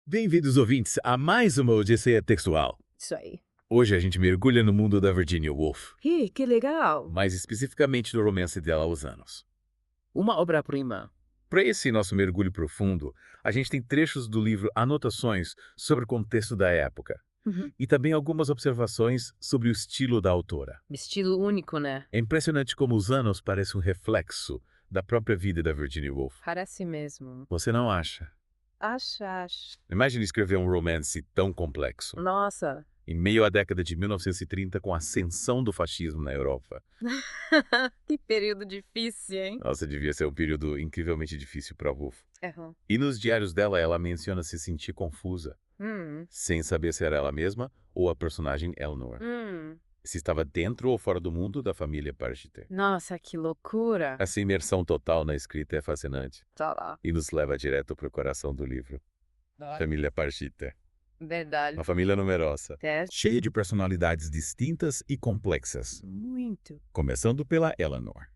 Bem-vindos, ouvintes, a mais uma Odisseia Textual. Isso aí. Hoje a gente mergulha no mundo da Virginia Woolf, Ih, que legal! mais especificamente do romance dela aos anos. Uma obra-prima. Para esse nosso mergulho profundo, a gente tem trechos do livro Anotações sobre o contexto da época e também algumas observações sobre o estilo da autora. Estilo único, né? É impressionante como os anos parecem um reflexo da própria vida da Virginia Woolf. Parece mesmo. Você não acha? Acho. Imagine escrever um romance tão complexo, Nossa. em meio à década de 1930, com a ascensão do fascismo na Europa. Que período difícil, hein? Nossa, devia ser um período incrivelmente difícil para Woolf. Uhum. E nos diários dela, ela menciona se sentir confusa, sem saber se era ela mesma ou a personagem Eleanor. Se estava dentro ou fora do mundo da família Pargeter. Nossa, que loucura. Essa imersão total na escrita é fascinante Tá lá. e nos leva direto para o coração do livro. Família Pargeter. Verdade. Uma família numerosa, É cheia de personalidades distintas e complexas. muito. Começando pela Eleanor,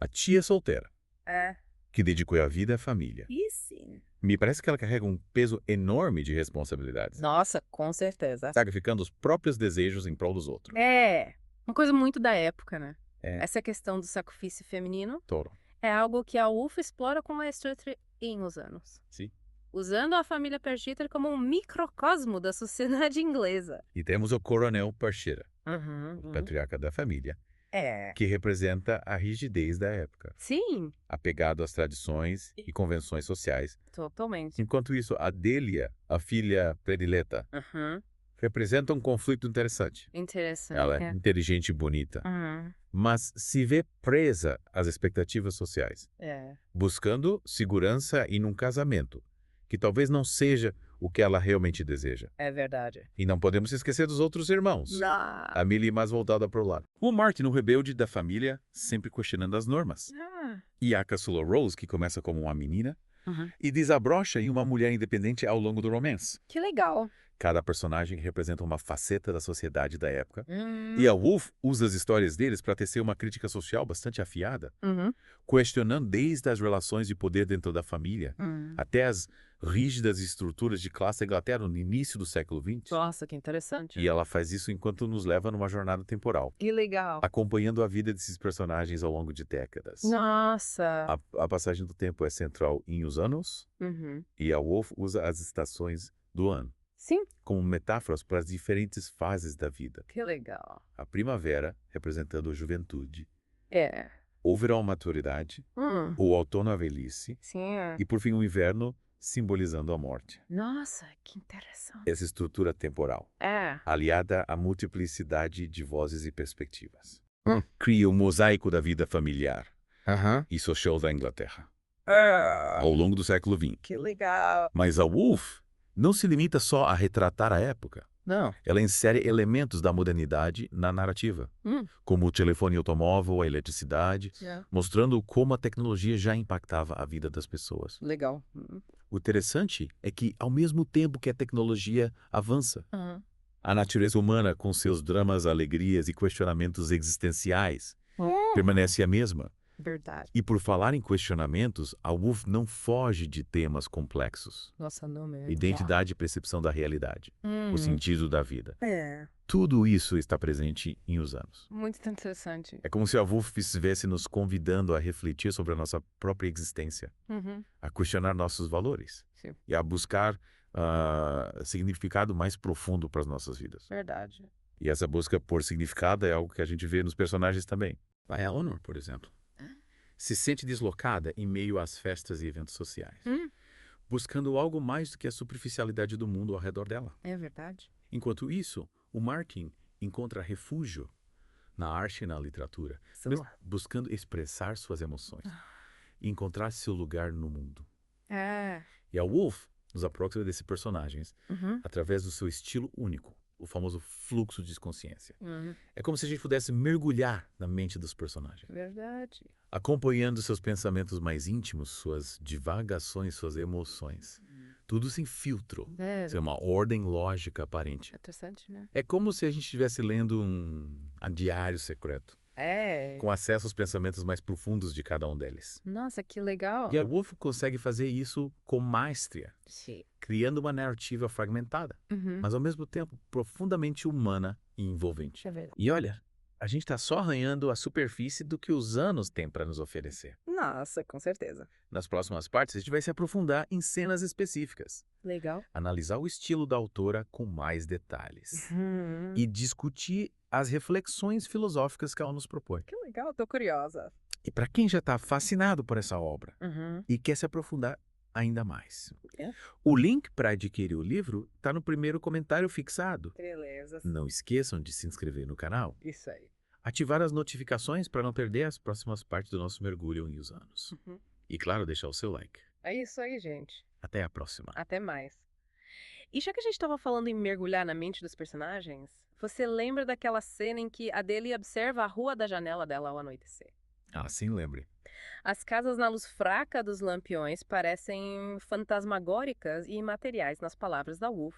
a tia solteira, É. que dedicou a vida à família. E sim. Me parece que ela carrega um peso enorme de responsabilidades, Nossa, com certeza. sacrificando os próprios desejos em prol dos outros. É. Uma coisa muito da época, né? É. Essa questão do sacrifício feminino Toro. é algo que a Woolf explora com maestria em Os Anos. Sim. Usando a família Pargeter como um microcosmo da sociedade inglesa. E temos o coronel Pargeter, Uhum. patriarca da família, É. que representa a rigidez da época, Sim, apegado às tradições e convenções sociais. totalmente. Enquanto isso, a Delia, a filha predileta, Uhum. representa um conflito interessante. Interessante. Ela é inteligente e bonita, Uhum. mas se vê presa às expectativas sociais, É. buscando segurança em um casamento, que talvez não seja o que ela realmente deseja. É verdade. E não podemos esquecer dos outros irmãos. A Millie mais voltada para o lado. O Martin, o rebelde da família, sempre questionando as normas. E a caçula Rose, que começa como uma menina Uhum. e desabrocha em uma mulher independente ao longo do romance. Que legal. Cada personagem representa uma faceta da sociedade da época. E a Woolf usa as histórias deles para tecer uma crítica social bastante afiada, Uhum. questionando desde as relações de poder dentro da família até as rígidas estruturas de classe da Inglaterra no início do século XX. Nossa, que interessante. E ela faz isso enquanto nos leva numa jornada temporal, Que legal. acompanhando a vida desses personagens ao longo de décadas. Nossa. A passagem do tempo é central em Os Anos, Uhum. e a Woolf usa as estações do ano Sim. como metáforas para as diferentes fases da vida. Que legal. A primavera, representando a juventude, É. o verão, a maturidade, o outono, a velhice, Sim. e por fim o inverno, simbolizando a morte. Nossa, que interessante. Essa estrutura temporal, É. aliada à multiplicidade de vozes e perspectivas, cria o mosaico da vida familiar e social da Inglaterra, ao longo do século XX. Que legal. Mas a Woolf não se limita só a retratar a época. Não. Ela insere elementos da modernidade na narrativa, como o telefone automóvel, a eletricidade, mostrando como a tecnologia já impactava a vida das pessoas. Legal. O interessante é que, ao mesmo tempo que a tecnologia avança, a natureza humana, com seus dramas, alegrias e questionamentos existenciais, permanece a mesma. Verdade. E por falar em questionamentos, a Woolf não foge de temas complexos. Nossa, não mesmo. Identidade e percepção da realidade, o sentido da vida. É. Tudo isso está presente em Os Anos. Muito interessante. É como se a Woolf estivesse nos convidando a refletir sobre a nossa própria existência, a questionar nossos valores Sim. e a buscar significado mais profundo para as nossas vidas. Verdade. E essa busca por significado é algo que a gente vê nos personagens também. A Eleanor, por exemplo, se sente deslocada em meio às festas e eventos sociais, buscando algo mais do que a superficialidade do mundo ao redor dela. É verdade. Enquanto isso, o Martin encontra refúgio na arte e na literatura, buscando expressar suas emoções e encontrar seu lugar no mundo. É. E a Woolf nos aproxima desses personagens através do seu estilo único, o famoso fluxo de consciência. É como se a gente pudesse mergulhar na mente dos personagens. Verdade. Acompanhando seus pensamentos mais íntimos, suas divagações, suas emoções. Tudo sem filtro. Sem uma ordem lógica aparente. Interessante, né? É como se a gente estivesse lendo um diário secreto. Com acesso aos pensamentos mais profundos de cada um deles. Nossa, que legal. E a Woolf consegue fazer isso com maestria, Sim. criando uma narrativa fragmentada, mas ao mesmo tempo profundamente humana e envolvente. É verdade. E olha, a gente está só arranhando a superfície do que os anos têm para nos oferecer. Nossa, com certeza. Nas próximas partes, a gente vai se aprofundar em cenas específicas, Legal. analisar o estilo da autora com mais detalhes e discutir as reflexões filosóficas que ela nos propõe. Que legal, tô curiosa. E para quem já está fascinado por essa obra e quer se aprofundar ainda mais, o link para adquirir o livro está no primeiro comentário fixado. Beleza. Não esqueçam de se inscrever no canal, Isso aí. ativar as notificações para não perder as próximas partes do nosso mergulho em Os Anos. E claro, deixar o seu like. É isso aí, gente. Até a próxima. Até mais. E já que a gente estava falando em mergulhar na mente dos personagens, você lembra daquela cena em que a Delia observa a rua da janela dela ao anoitecer? Ah, sim, lembre. As casas na luz fraca dos lampiões parecem fantasmagóricas e imateriais nas palavras da Woolf.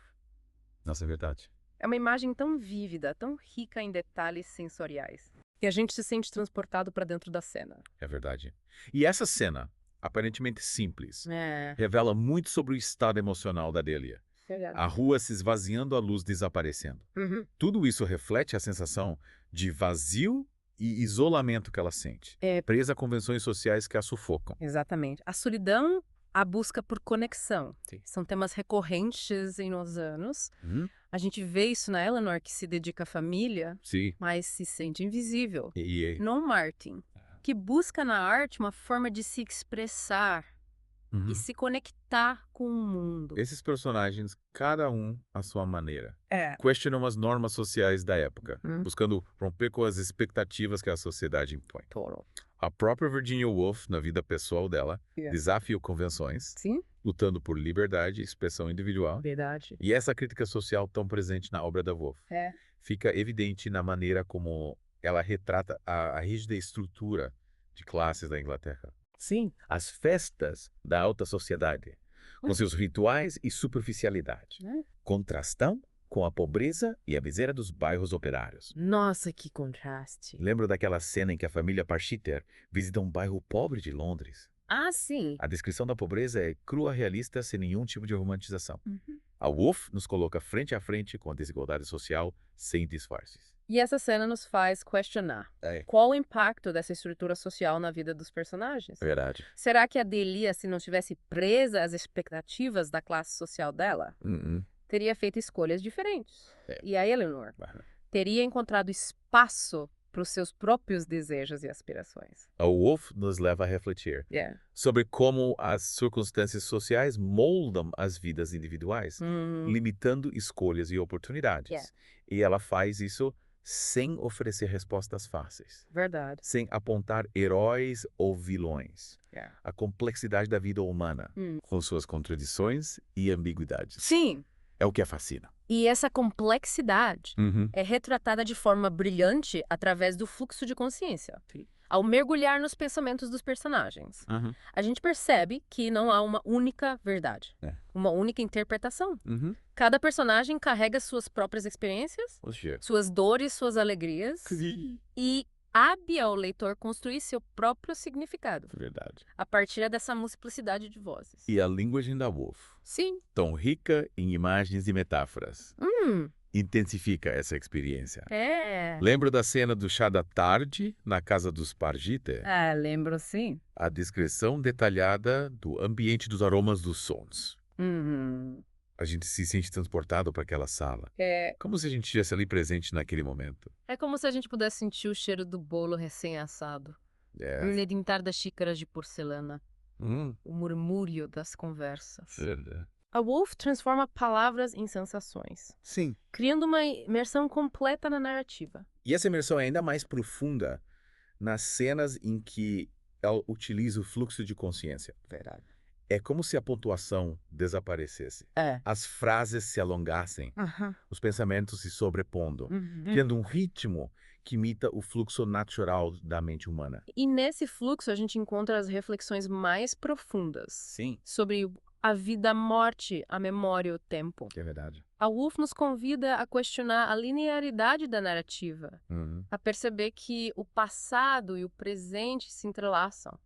Nossa, é verdade. É uma imagem tão vívida, tão rica em detalhes sensoriais, que a gente se sente transportado para dentro da cena. É verdade. E essa cena, aparentemente simples, É, revela muito sobre o estado emocional da Delia. verdade. A rua se esvaziando, a luz desaparecendo. Tudo isso reflete a sensação de vazio e isolamento que ela sente, presa a convenções sociais que a sufocam. Exatamente. A solidão, a busca por conexão. Sim. São temas recorrentes em Os Anos. A gente vê isso na Eleanor, que se dedica à família, Sim. mas se sente invisível. E No Martin, que busca na arte uma forma de se expressar e se conectar com o mundo. esses personagens, cada um à sua maneira, É. questionam as normas sociais da época, buscando romper com as expectativas que a sociedade impõe. Total. A própria Virginia Woolf, na vida pessoal dela, desafia convenções, Sim? lutando por liberdade e expressão individual. Verdade. E essa crítica social tão presente na obra da Woolf fica evidente na maneira como ela retrata a rígida estrutura de classes da Inglaterra. Sim. As festas da alta sociedade, com seus rituais e superficialidade, contrastam com a pobreza e a miséria dos bairros operários. Nossa, que contraste. Lembro daquela cena em que a família Parchiter visita um bairro pobre de Londres. Ah, sim. A descrição da pobreza é crua, realista, sem nenhum tipo de romantização. A Woolf nos coloca frente a frente com a desigualdade social, sem disfarces. E essa cena nos faz questionar qual o impacto dessa estrutura social na vida dos personagens. Verdade. Será que a Delia, se não tivesse presa às expectativas da classe social dela, teria feito escolhas diferentes? E a Eleanor teria encontrado espaço para os seus próprios desejos e aspirações. A Woolf nos leva a refletir sobre como as circunstâncias sociais moldam as vidas individuais, limitando escolhas e oportunidades. E ela faz isso sem oferecer respostas fáceis. Verdade. Sem apontar heróis ou vilões. A complexidade da vida humana, com suas contradições e ambiguidades. Sim. É o que a fascina. E essa complexidade é retratada de forma brilhante através do fluxo de consciência. Ao mergulhar nos pensamentos dos personagens, a gente percebe que não há uma única verdade, uma única interpretação. Cada personagem carrega suas próprias experiências, suas dores, suas alegrias, e cabe ao leitor construir seu próprio significado. Verdade. A partir dessa multiplicidade de vozes. E a linguagem da Woolf, Sim. tão rica em imagens e metáforas, intensifica essa experiência. Lembra da cena do chá da tarde na casa dos Pargiter? Lembro sim. A descrição detalhada do ambiente dos aromas dos sons. A gente se sente transportado para aquela sala. Como se a gente estivesse ali presente naquele momento. É como se a gente pudesse sentir o cheiro do bolo recém-assado. O redentar das xícaras de porcelana. O murmúrio das conversas. Verdade. A Woolf transforma palavras em sensações. Sim. Criando uma imersão completa na narrativa. E essa imersão é ainda mais profunda nas cenas em que ela utiliza o fluxo de consciência. Verdade. É como se a pontuação desaparecesse. As frases se alongassem, os pensamentos se sobrepondo, criando um ritmo que imita o fluxo natural da mente humana. E nesse fluxo a gente encontra as reflexões mais profundas. Sim. Sobre a vida, a morte, a memória e o tempo. Que é verdade. A Woolf nos convida a questionar a linearidade da narrativa, a perceber que o passado e o presente se entrelaçam,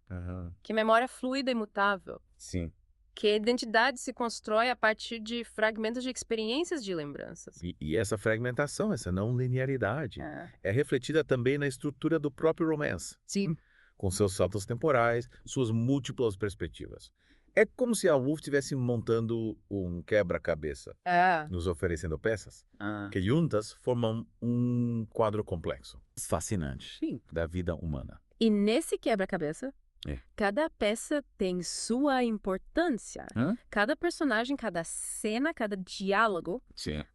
que a memória é fluida e mutável, Sim. que a identidade se constrói a partir de fragmentos de experiências de lembranças. E essa fragmentação, essa não linearidade, é refletida também na estrutura do próprio romance. Sim. Com seus saltos temporais, suas múltiplas perspectivas. É como se a Woolf estivesse montando um quebra-cabeça, nos oferecendo peças, que juntas formam um quadro complexo, fascinante, da vida humana. E nesse quebra-cabeça, cada peça tem sua importância. Cada personagem, cada cena, cada diálogo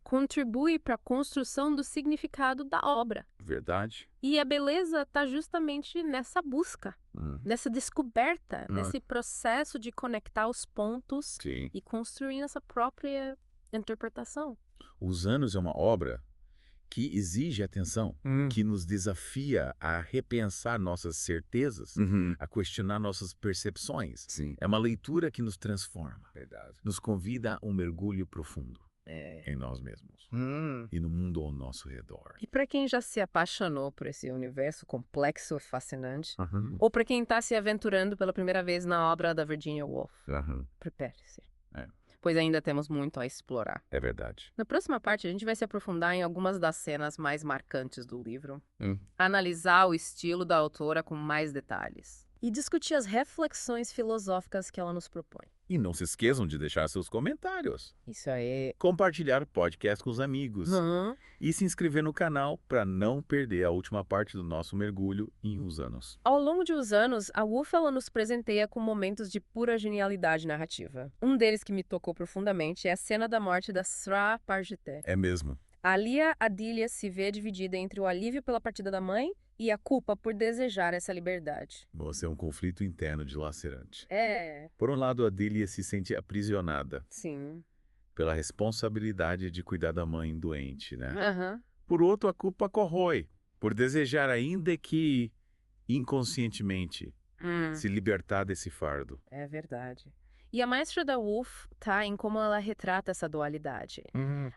contribui para a construção do significado da obra. Verdade. E a beleza está justamente nessa busca, nessa descoberta, nesse processo de conectar os pontos e construir essa própria interpretação. Os Anos é uma obra que exige atenção, que nos desafia a repensar nossas certezas, a questionar nossas percepções. É uma leitura que nos transforma, nos convida a um mergulho profundo em nós mesmos e no mundo ao nosso redor. E para quem já se apaixonou por esse universo complexo e fascinante, ou para quem está se aventurando pela primeira vez na obra da Virginia Woolf, prepare-se. Pois ainda temos muito a explorar. É verdade. Na próxima parte, a gente vai se aprofundar em algumas das cenas mais marcantes do livro, analisar o estilo da autora com mais detalhes e discutir as reflexões filosóficas que ela nos propõe. E não se esqueçam de deixar seus comentários. Isso aí. Compartilhar o podcast com os amigos. E se inscrever no canal para não perder a última parte do nosso mergulho em Os Anos. Ao longo de Os Anos, a Woolf nos presenteia com momentos de pura genialidade narrativa. Um deles que me tocou profundamente é a cena da morte da Sra. Pargeter. É mesmo. Ali a Adília se vê dividida entre o alívio pela partida da mãe e a culpa por desejar essa liberdade. Você é um conflito interno dilacerante. É. Por um lado, a Adília se sente aprisionada. Sim. Pela responsabilidade de cuidar da mãe doente, né? Por outro, a culpa corrói, por desejar ainda que inconscientemente se libertar desse fardo. É verdade. E a maestra da Woolf tá em como ela retrata essa dualidade.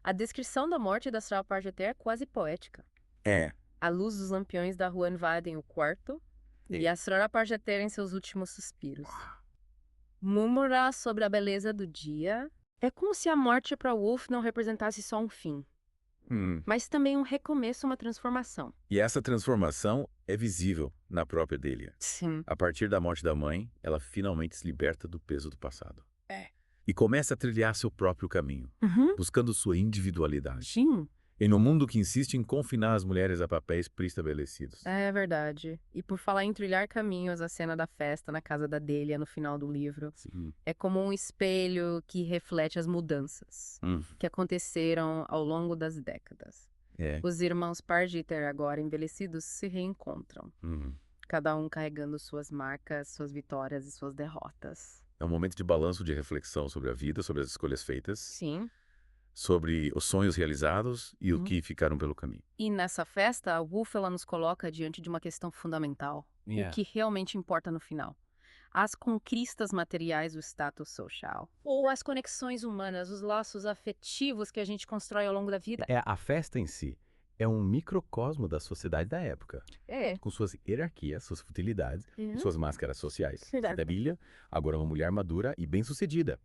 A descrição da morte da Sra. Pargeter é quase poética. A luz dos lampiões da rua invadem o quarto e a Sra. Pargeter em seus últimos suspiros. Murmurar sobre a beleza do dia é como se a morte para Woolf não representasse só um fim, mas também um recomeço, uma transformação. E essa transformação é visível na própria Delia. Sim. A partir da morte da mãe, ela finalmente se liberta do peso do passado. E começa a trilhar seu próprio caminho, buscando sua individualidade. Sim. E no mundo que insiste em confinar as mulheres a papéis pré-estabelecidos. É verdade. E por falar em trilhar caminhos, a cena da festa na casa da Delia no final do livro é como um espelho que reflete as mudanças que aconteceram ao longo das décadas. Os irmãos Pargeter, agora envelhecidos, se reencontram. Cada um carregando suas marcas, suas vitórias e suas derrotas. É um momento de balanço, de reflexão sobre a vida, sobre as escolhas feitas. Sim. Sobre os sonhos realizados e o que ficaram pelo caminho. E nessa festa, a Woolf nos coloca diante de uma questão fundamental. O que realmente importa no final. As conquistas materiais do status social. Ou as conexões humanas, os laços afetivos que a gente constrói ao longo da vida. A festa em si é um microcosmo da sociedade da época. Com suas hierarquias, suas futilidades, suas máscaras sociais. Da Bíblia, agora uma mulher madura e bem-sucedida.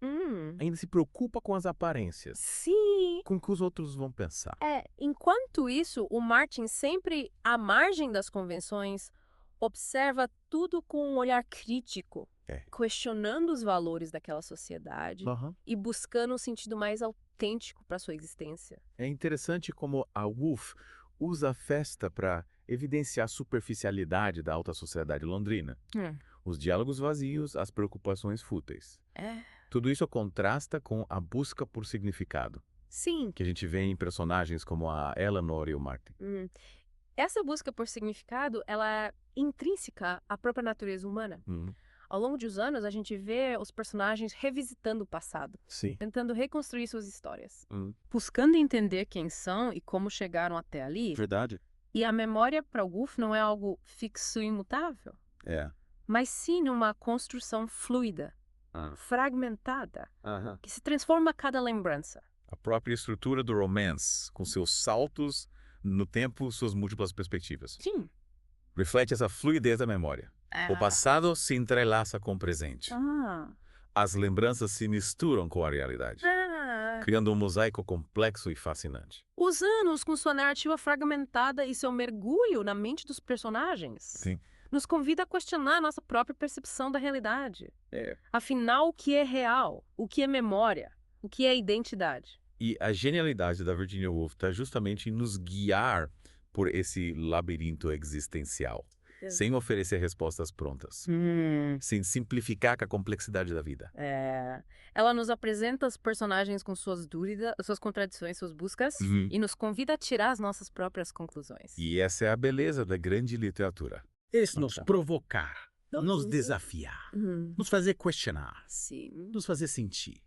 Ainda se preocupa com as aparências. Sim. Com o que os outros vão pensar. Enquanto isso, o Martin, sempre à margem das convenções, observa tudo com um olhar crítico, questionando os valores daquela sociedade e buscando um sentido mais autêntico para sua existência. É interessante como a Woolf usa a festa para evidenciar a superficialidade da alta sociedade londrina. Os diálogos vazios, as preocupações fúteis. Tudo isso contrasta com a busca por significado. Sim. Que a gente vê em personagens como a Eleanor e o Martin. Essa busca por significado, ela é intrínseca à própria natureza humana. Ao longo dos anos, a gente vê os personagens revisitando o passado, tentando reconstruir suas histórias, buscando entender quem são e como chegaram até ali. Verdade. E a memória para o Goff não é algo fixo e imutável, mas sim uma construção fluida, fragmentada, que se transforma a cada lembrança. A própria estrutura do romance, com seus saltos no tempo, suas múltiplas perspectivas. Sim. Reflete essa fluidez da memória. O passado se entrelaça com o presente. As lembranças se misturam com a realidade, criando um mosaico complexo e fascinante. Os anos, com sua narrativa fragmentada e seu mergulho na mente dos personagens, nos convida a questionar nossa própria percepção da realidade. Afinal, o que é real? O que é memória? O que é identidade? E a genialidade da Virginia Woolf está justamente em nos guiar por esse labirinto existencial, sem oferecer respostas prontas, sem simplificar com a complexidade da vida. Ela nos apresenta os personagens com suas dúvidas, suas contradições, suas buscas, e nos convida a tirar as nossas próprias conclusões. E essa é a beleza da grande literatura. Eles nos provocar, nos desafiar, nos fazer questionar, nos fazer sentir.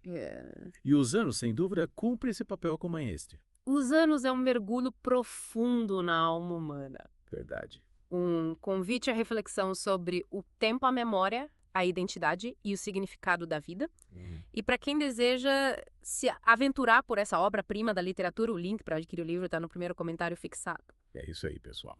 E Os Anos, sem dúvida, cumpre esse papel como este. Os Anos é um mergulho profundo na alma humana. Verdade. Um convite à reflexão sobre o tempo, a memória, a identidade e o significado da vida. E para quem deseja se aventurar por essa obra-prima da literatura, o link para adquirir o livro está no primeiro comentário fixado. É isso aí, pessoal.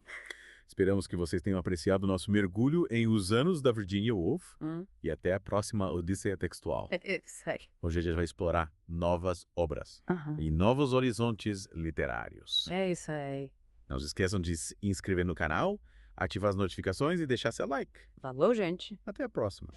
Esperamos que vocês tenham apreciado o nosso mergulho em Os Anos da Virginia Woolf. E até a próxima Odisseia Textual. Isso aí. Hoje a gente vai explorar novas obras e novos horizontes literários. É isso aí. Não se esqueçam de se inscrever no canal, ativar as notificações e deixar seu like. Falou, gente. Até a próxima.